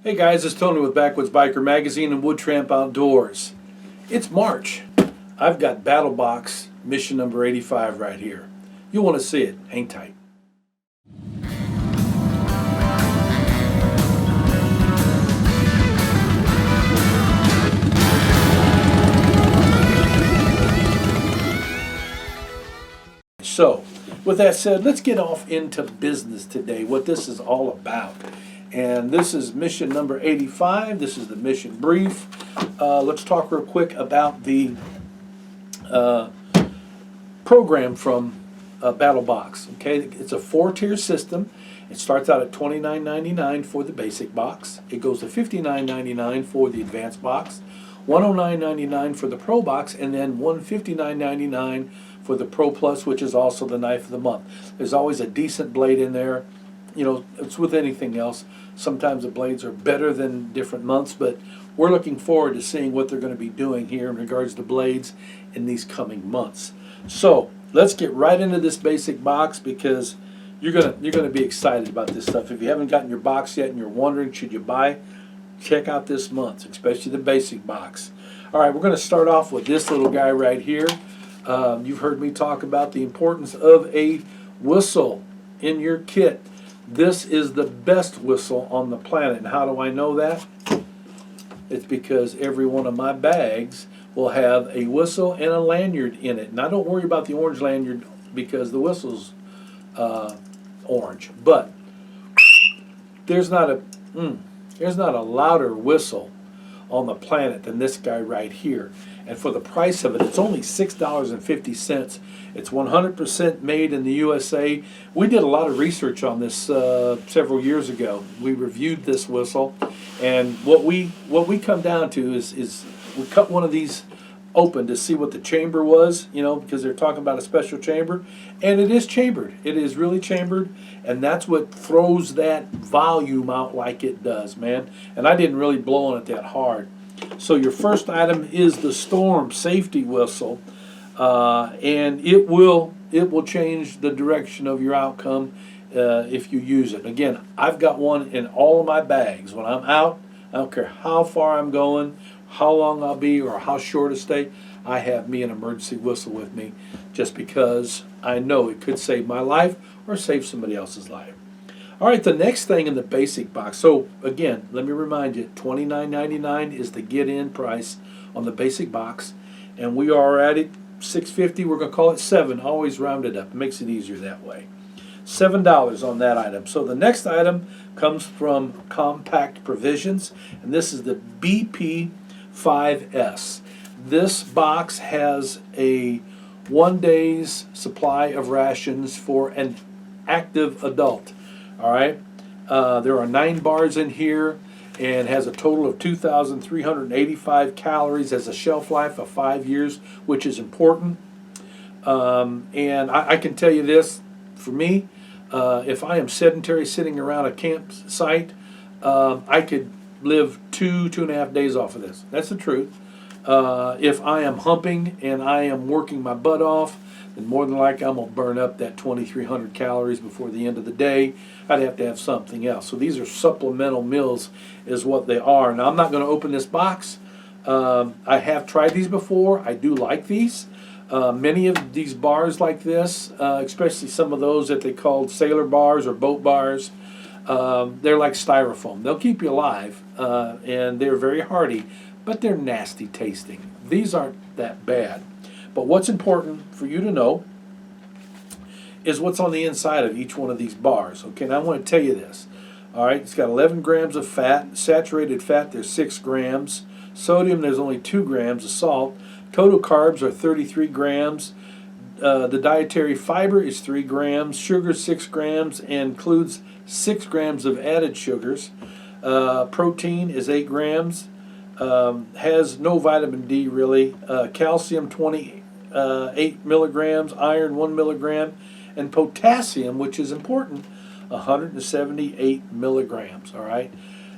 Hey guys, it's Tony with Backwoods Biker Magazine and Wood Tramp Outdoors. It's March. I've got BattlBox mission number 85 right here. You'll want to see it. Hang tight. So, with that said, let's get off into business today, what this is all about. And this is mission number 85. This is the mission brief. Let's talk real quick about the program from BattlBox. Okay, it's a 4-tier system. It starts out at $29.99 for the basic box. It goes to $59.99 for the advanced box, $109.99 for the Pro box, and then $159.99 for the Pro Plus, which is also the knife of the month. There's always a decent blade in there. You know, it's with anything else. Sometimes the blades are better than different months, but we're looking forward to seeing what they're going to be doing here in regards to blades in these coming months. So let's get right into this basic box because you're gonna be excited about this stuff. If you haven't gotten your box yet and you're wondering should you buy, check out this month, especially the basic box. All right, we're going to start off with this little guy right here. You've heard me talk about the importance of a whistle in your kit. This is the best whistle on the planet. And how do I know that? It's because every one of my bags will have a whistle and a lanyard in it. And I don't worry about the orange lanyard because the whistle's orange. But there's not a louder whistle on the planet than this guy right here. And for the price of it, it's only $6.50. It's 100% made in the USA. We did a lot of research on this several years ago. We reviewed this whistle, and what we come down to is we cut one of these open to see what the chamber was, you know, because they're talking about a special chamber, and it is chambered. It is really chambered, and that's what throws that volume out like it does, man. And I didn't really blow on it that hard. So your first item is the Storm safety whistle, and it will change the direction of your outcome if you use it. Again, I've got one in all of my bags. When I'm out, I don't care how far I'm going, how long I'll be, or how short a stay, I have me an emergency whistle with me just because I know it could save my life or save somebody else's life. All right, the next thing in the basic box. So again, let me remind you, $29.99 is the get-in price on the basic box, and we are at it $6.50. We're going to call it $7. Always round it up. It makes it easier that way. $7 on that item. So the next item comes from Compact Provisions, and this is the BP5S. This box has a 1 day's supply of rations for an active adult. All right, there are 9 bars in here and has a total of 2,385 calories, has a shelf life of 5 years, which is important. And I can tell you this, for me, if I am sedentary sitting around a campsite, I could live 2.5 days off of this. That's the truth. If I am humping and I am working my butt off, then more than likely I'm going to burn up that 2,300 calories before the end of the day. I'd have to have something else. So these are supplemental meals is what they are. Now I'm not going to open this box. I have tried these before. I do like these. Many of these bars like this, especially some of those that they called sailor bars or boat bars, they're like styrofoam. They'll keep you alive, and they're very hearty, but they're nasty tasting. These aren't that bad. But what's important for you to know is what's on the inside of each one of these bars. Okay, now I want to tell you this. All right, it's got 11 grams of fat. Saturated fat, there's 6 grams. Sodium, there's only 2 grams of salt. Total carbs are 33 grams. The dietary fiber is 3 grams. Sugar, 6 grams, and includes 6 grams of added sugars. Protein is 8 grams. Has no vitamin D really. Calcium 28 milligrams, iron 1 milligram, and potassium, which is important, 178 milligrams. All right,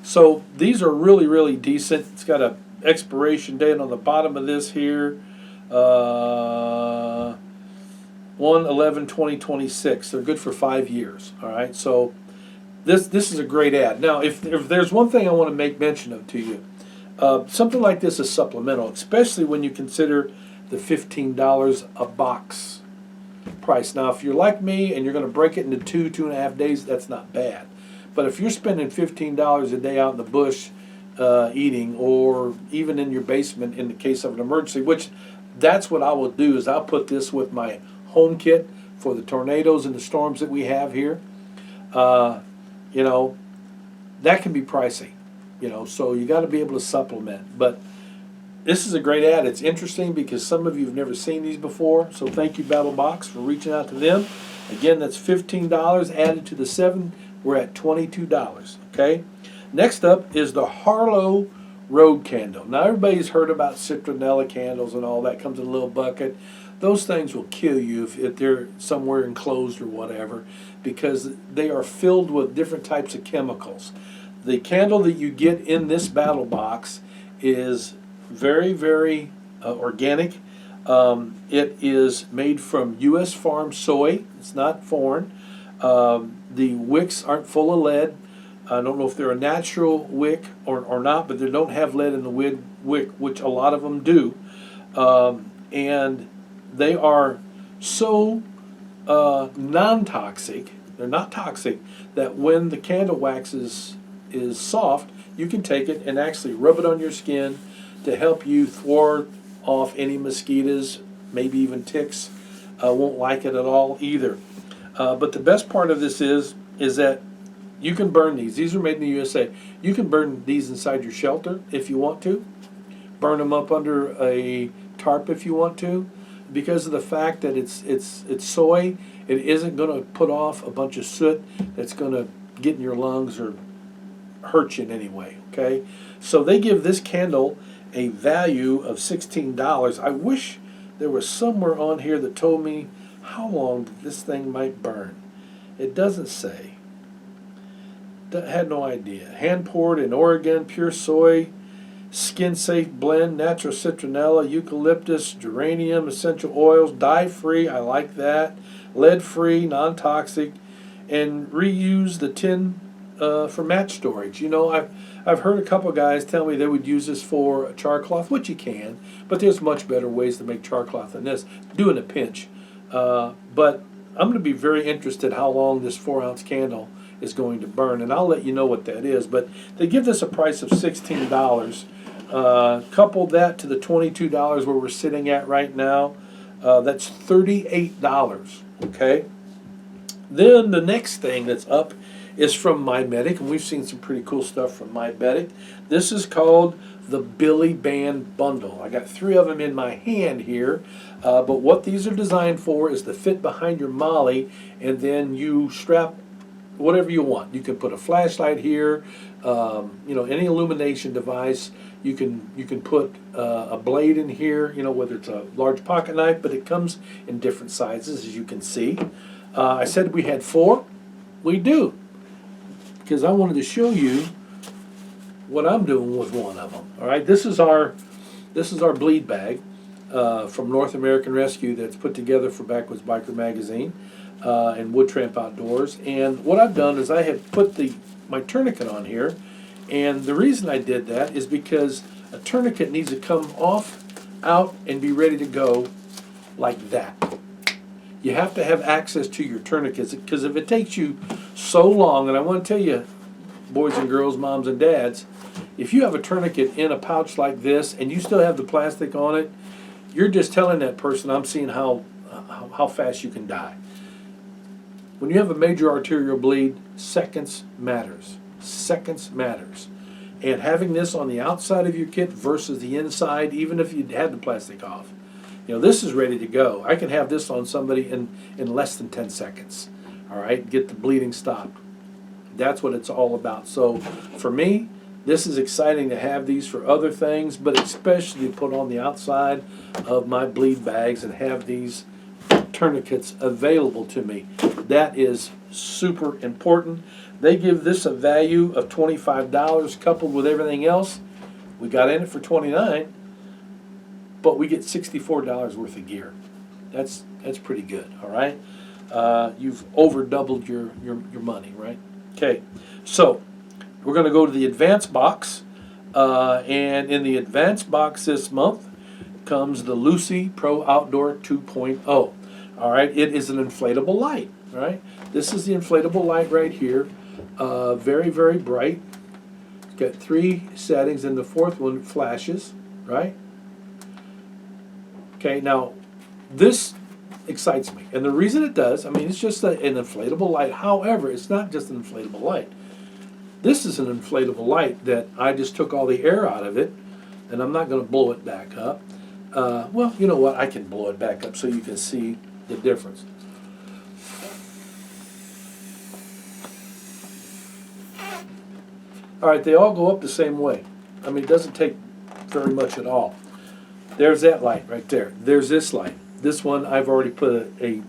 so these are really, really decent. It's got a expiration date on the bottom of this here, 1/11/2026. They're good for 5 years. All right, so this is a great ad. Now, if there's one thing I want to make mention of to you, something like this is supplemental, especially when you consider the $15 a box price. Now, if you're like me and you're going to break it into 2.5 days, that's not bad. But if you're spending $15 a day out in the bush eating, or even in your basement in the case of an emergency, which that's what I will do, is I'll put this with my home kit for the tornadoes and the storms that we have here. You know, that can be pricey, you know, so you got to be able to supplement. But this is a great ad. It's interesting because some of you have never seen these before, so thank you, BattlBox, for reaching out to them. Again, that's $15 added to the 7. We're at $22, okay? Next up is the Harlow Road candle. Now, everybody's heard about citronella candles and all that. Comes in a little bucket. Those things will kill you if they're somewhere enclosed or whatever, because they are filled with different types of chemicals. The candle that you get in this BattlBox is very, very organic. It is made from U.S. farm soy. It's not foreign. The wicks aren't full of lead. I don't know if they're a natural wick or not, but they don't have lead in the wick, which a lot of them do. And they are so non-toxic, they're not toxic, that when the candle wax is soft, you can take it and actually rub it on your skin to help you thwart off any mosquitoes, maybe even ticks. Won't like it at all either. But the best part of this is that you can burn these. These are made in the USA. You can burn these inside your shelter if you want to. Burn them up under a tarp if you want to. Because of the fact that it's soy, it isn't going to put off a bunch of soot that's going to get in your lungs or hurt you in any way, okay? So they give this candle a value of $16. I wish there was somewhere on here that told me how long this thing might burn. It doesn't say. Had no idea. Hand poured in Oregon, pure soy, skin safe blend, natural citronella, eucalyptus, geranium, essential oils, dye free, I like that, lead free, non-toxic, and reuse the tin for match storage. You know, I've heard a couple guys tell me they would use this for a char cloth, which you can, but there's much better ways to make char cloth than this. Do in a pinch. But I'm going to be very interested how long this 4-ounce candle is going to burn, and I'll let you know what that is. But they give this a price of $16. Couple that to the $22 where we're sitting at right now, that's $38, okay? Then the next thing that's up is from MyMedic, and we've seen some pretty cool stuff from MyMedic. This is called the Billy Band Bundle. I got 3 of them in my hand here, but what these are designed for is to fit behind your molly, and then you strap whatever you want. You can put a flashlight here, you know, any illumination device. You can put a blade in here, you know, whether it's a large pocket knife, but it comes in different sizes, as you can see. I said we had 4. We do, because I wanted to show you what I'm doing with one of them. All right, this is our bleed bag from North American Rescue that's put together for Backwoods Biker Magazine and Wood Tramp Outdoors. And what I've done is I have put my tourniquet on here, and the reason I did that is because a tourniquet needs to come off, out, and be ready to go like that. You have to have access to your tourniquets, because if it takes you so long, and I want to tell you, boys and girls, moms and dads, if you have a tourniquet in a pouch like this and you still have the plastic on it, you're just telling that person, I'm seeing how fast you can die. When you have a major arterial bleed, seconds matters. Seconds matters. And having this on the outside of your kit versus the inside, even if you had the plastic off, you know, this is ready to go. I can have this on somebody in less than 10 seconds. All right, get the bleeding stopped. That's what it's all about. So for me, this is exciting to have these for other things, but especially to put on the outside of my bleed bags and have these tourniquets available to me. That is super important. They give this a value of $25 coupled with everything else. We got in it for $29, but we get $64 worth of gear. That's pretty good, all right? You've over doubled your money, right? Okay, so we're going to go to the advanced box, and in the advanced box this month comes the Lucy Pro Outdoor 2.0. All right, it is an inflatable light. All right, this is the inflatable light right here. Very, very bright. It's got 3 settings, and the 4th one flashes. Right. Okay, now this excites me, and the reason it does, I mean, it's just an inflatable light. However, it's not just an inflatable light. This is an inflatable light that I just took all the air out of it, and I'm not going to blow it back up. Well, you know what? I can blow it back up so you can see the difference. All right, they all go up the same way. I mean, it doesn't take very much at all. There's that light right there. There's this light. This one, I've already put a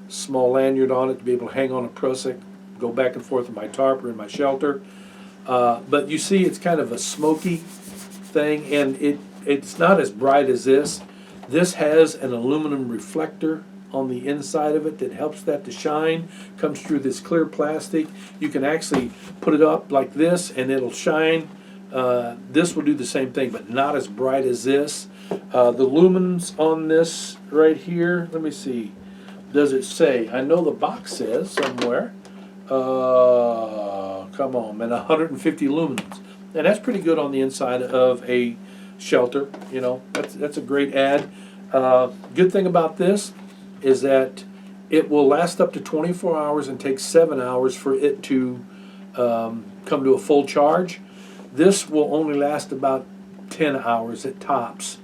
small lanyard on it to be able to hang on a prusik, go back and forth in my tarp or in my shelter. But you see, it's kind of a smoky thing, and it's not as bright as this. This has an aluminum reflector on the inside of it that helps that to shine. Comes through this clear plastic. You can actually put it up like this, and it'll shine. This will do the same thing, but not as bright as this. The lumens on this right here, let me see. Does it say? I know the box says somewhere. Come on, man, 150 lumens. And that's pretty good on the inside of a shelter. You know, that's a great ad. Good thing about this is that it will last up to 24 hours and take 7 hours for it to come to a full charge. This will only last about 10 hours at tops.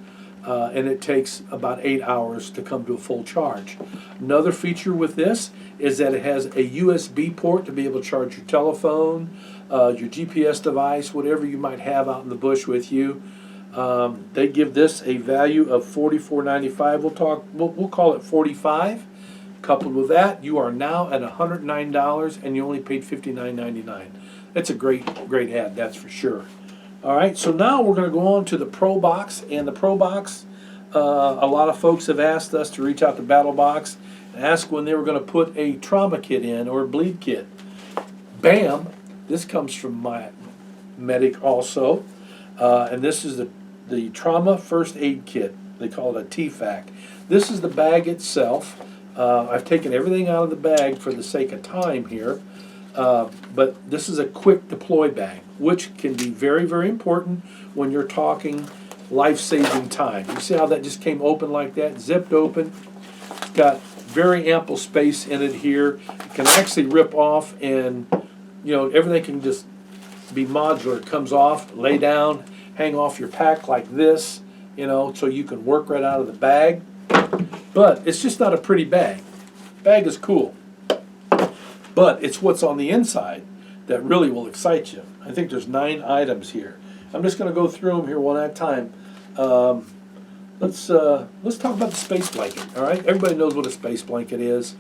And it takes about 8 hours to come to a full charge. Another feature with this is that it has a USB port to be able to charge your telephone, your GPS device, whatever you might have out in the bush with you. They give this a value of $44.95. We'll call it $45. Coupled with that, you are now at $109, and you only paid $59.99. That's a great ad, that's for sure. All right, so now we're going to go on to the Pro Box, and the Pro Box, a lot of folks have asked us to reach out to BattlBox and ask when they were going to put a trauma kit in or a bleed kit. Bam! This comes from my medic also, and this is the Trauma First Aid Kit. They call it a TFAC. This is the bag itself. I've taken everything out of the bag for the sake of time here. But this is a quick deploy bag, which can be very, very important when you're talking life-saving time. You see how that just came open like that, zipped open. It's got very ample space in it here. It can actually rip off, and you know, everything can just be modular. It comes off, lay down, hang off your pack like this, you know, so you can work right out of the bag. But it's just not a pretty bag. Bag is cool. But it's what's on the inside that really will excite you. I think there's 9 items here. I'm just going to go through them here one at a time. Let's talk about the space blanket. All right, everybody knows what a space blanket is.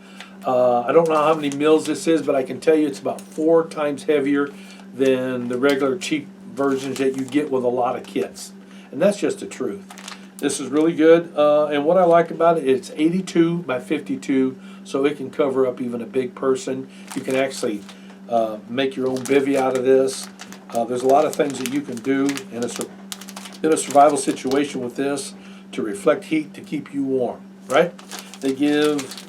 I don't know how many mils this is, but I can tell you it's about 4 times heavier than the regular cheap versions that you get with a lot of kits, and that's just the truth. This is really good, and what I like about it, it's 82 by 52, so it can cover up even a big person. You can actually make your own bivvy out of this. There's a lot of things that you can do in a survival situation with this to reflect heat to keep you warm, right? They give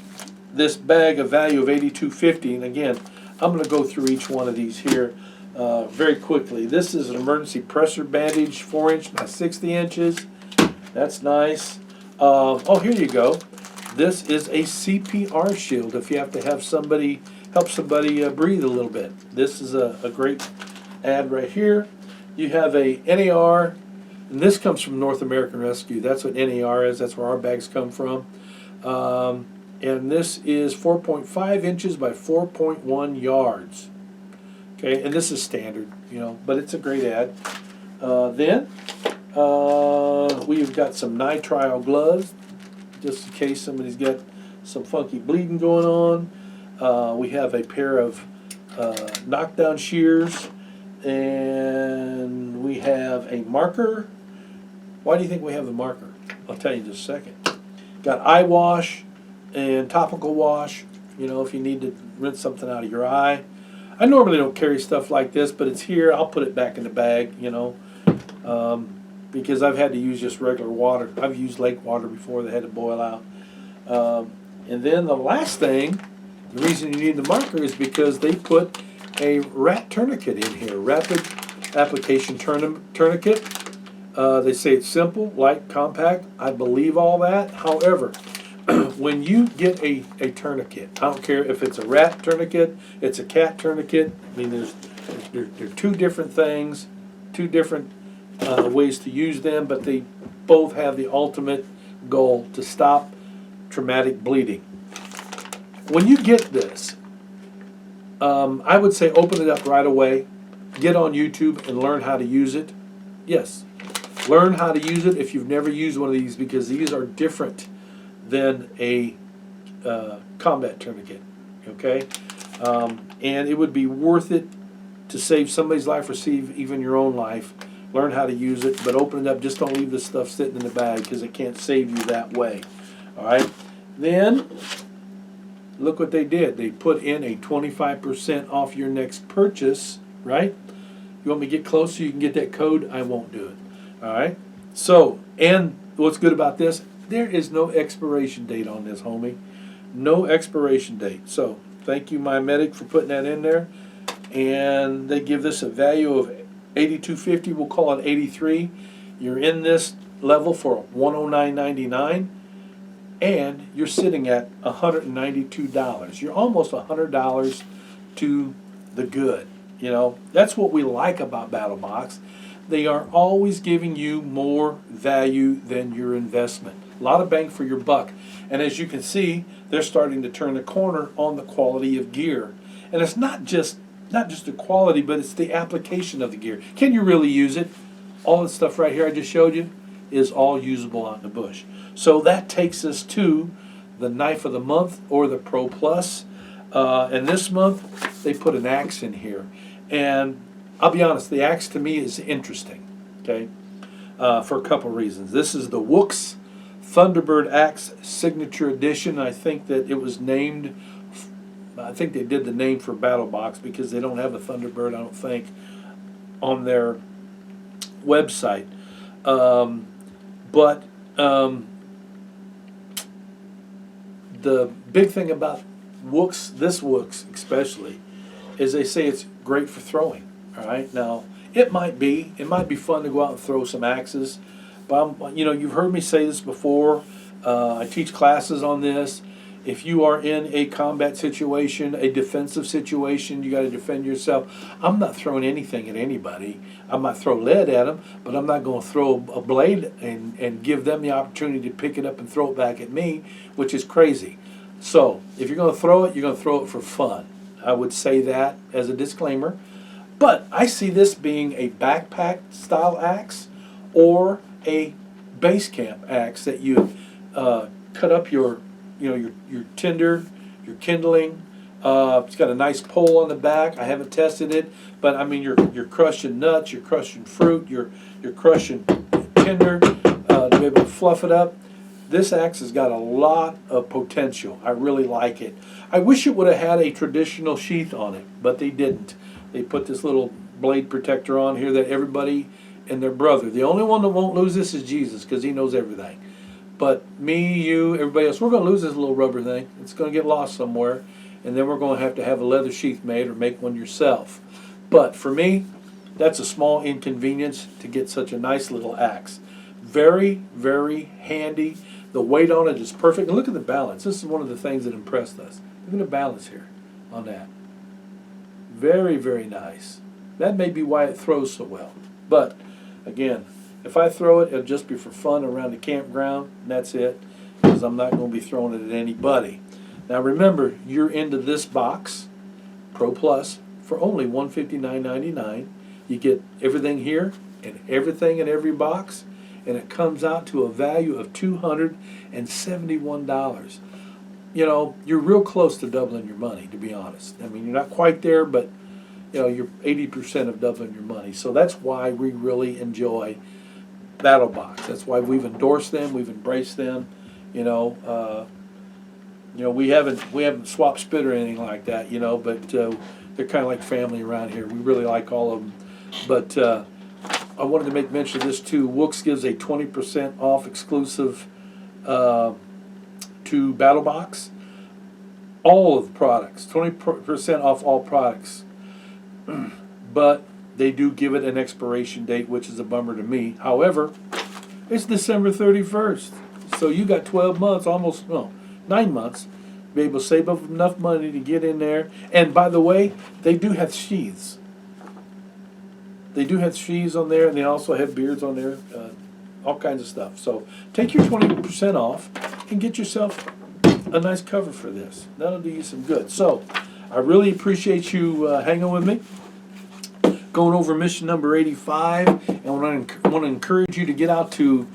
this bag a value of $82.50, and again, I'm going to go through each one of these here very quickly. This is an emergency pressure bandage, 4-inch by 60 inches. That's nice. Oh, here you go. This is a CPR shield if you have to have somebody help somebody breathe a little bit. This is a great ad right here. You have a NAR, and this comes from North American Rescue. That's what NAR is. That's where our bags come from. And this is 4.5 inches by 4.1 yards. Okay, and this is standard, you know, but it's a great ad. Then we've got some nitrile gloves, just in case somebody's got some funky bleeding going on. We have a pair of knockdown shears, and we have a marker. Why do you think we have the marker? I'll tell you in just a second. Got eye wash and topical wash, you know, if you need to rinse something out of your eye. I normally don't carry stuff like this, but it's here. I'll put it back in the bag, because I've had to use just regular water. I've used lake water before that had to boil out. And then the last thing, the reason you need the marker is because they put a rat tourniquet in here, rapid application tourniquet. They say it's simple, light, compact. I believe all that. However, when you get a tourniquet, I don't care if it's a rat tourniquet, it's a cat tourniquet. I mean, they're two different things, two different ways to use them, but they both have the ultimate goal to stop traumatic bleeding. When you get this, I would say open it up right away. Get on YouTube and learn how to use it. Yes, learn how to use it if you've never used one of these, because these are different than a combat tourniquet, okay? And it would be worth it to save somebody's life or save even your own life. Learn how to use it, but open it up. Just don't leave this stuff sitting in the bag, because it can't save you that way, all right? Then, look what they did. They put in a 25% off your next purchase, right? You want me to get close so you can get that code? I won't do it, all right? So, and what's good about this, there is no expiration date on this, homie. No expiration date. So, thank you, My Medic, for putting that in there. And they give this a value of $82.50. We'll call it $83. You're in this level for $109.99, and you're sitting at $192. You're almost $100 to the good. That's what we like about BattlBox. They are always giving you more value than your investment. A lot of bang for your buck. And as you can see, they're starting to turn the corner on the quality of gear. And it's not just the quality, but it's the application of the gear. Can you really use it? All the stuff right here I just showed you is all usable out in the bush. So that takes us to the knife of the month, or the Pro Plus. And this month, they put an axe in here. And I'll be honest, the axe to me is interesting, okay, for a couple reasons. This is the Wooks Thunderbird Axe Signature Edition. I think that it was named, I think they did the name for BattlBox because they don't have a Thunderbird, I don't think, on their website. But the big thing about Wooks, this Wooks especially, is they say it's great for throwing. All right, now it might be fun to go out and throw some axes, but you've heard me say this before. I teach classes on this. If you are in a combat situation, a defensive situation, you got to defend yourself. I'm not throwing anything at anybody. I might throw lead at them, but I'm not going to throw a blade and give them the opportunity to pick it up and throw it back at me, which is crazy. So if you're going to throw it, you're going to throw it for fun. I would say that as a disclaimer. But I see this being a backpack style axe or a base camp axe that you cut up your tinder, your kindling. It's got a nice pole on the back. I haven't tested it, but I mean you're crushing nuts, you're crushing fruit, you're crushing tinder to be able to fluff it up. This axe has got a lot of potential. I really like it. I wish it would have had a traditional sheath on it, but they didn't. They put this little blade protector on here that everybody and their brother. The only one that won't lose this is Jesus, because he knows everything. But me, you, everybody else, we're going to lose this little rubber thing. It's going to get lost somewhere, and then we're going to have a leather sheath made or make one yourself. But for me, that's a small inconvenience to get such a nice little axe. Very, very handy. The weight on it is perfect. And look at the balance. This is one of the things that impressed us. Look at the balance here on that. Very, very nice. That may be why it throws so well. But, again, if I throw it, it'll just be for fun around the campground, and that's it, because I'm not going to be throwing it at anybody. Now, remember, you're into this box, Pro Plus, for only $159.99. You get everything here and everything in every box, and it comes out to a value of $271. You're real close to doubling your money, to be honest. I mean, you're not quite there, but you're 80% of doubling your money. So that's why we really enjoy BattlBox. That's why we've endorsed them, we've embraced them. We haven't swapped spit or anything like that. But they're kind of like family around here. We really like all of them. But I wanted to make mention of this too. Wooks gives a 20% off exclusive to BattlBox. All of the products, 20% off all products. But they do give it an expiration date, which is a bummer to me. However, it's December 31st. So you got 12 months, almost, no, 9 months, to be able to save up enough money to get in there. And by the way, they do have sheaths. They do have sheaths on there, and they also have beards on there, all kinds of stuff. So take your 20% off and get yourself a nice cover for this. That'll do you some good. So I really appreciate you hanging with me, going over mission number 85, and I want to encourage you to get out to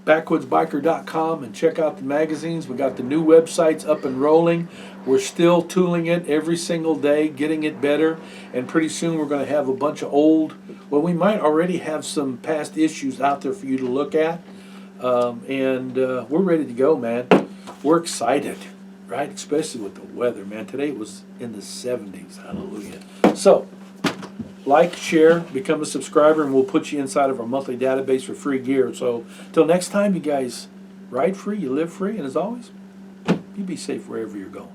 backwoodsbiker.com and check out the magazines. We got the new websites up and rolling. We're still tooling it every single day, getting it better, and pretty soon we're going to have a bunch of old, well, we might already have some past issues out there for you to look at, and we're ready to go, man. We're excited, right? Especially with the weather, man. Today it was in the 70s. Hallelujah. So like, share, become a subscriber, and we'll put you inside of our monthly database for free gear. So till next time, you guys ride free, you live free, and as always, you be safe wherever you're going.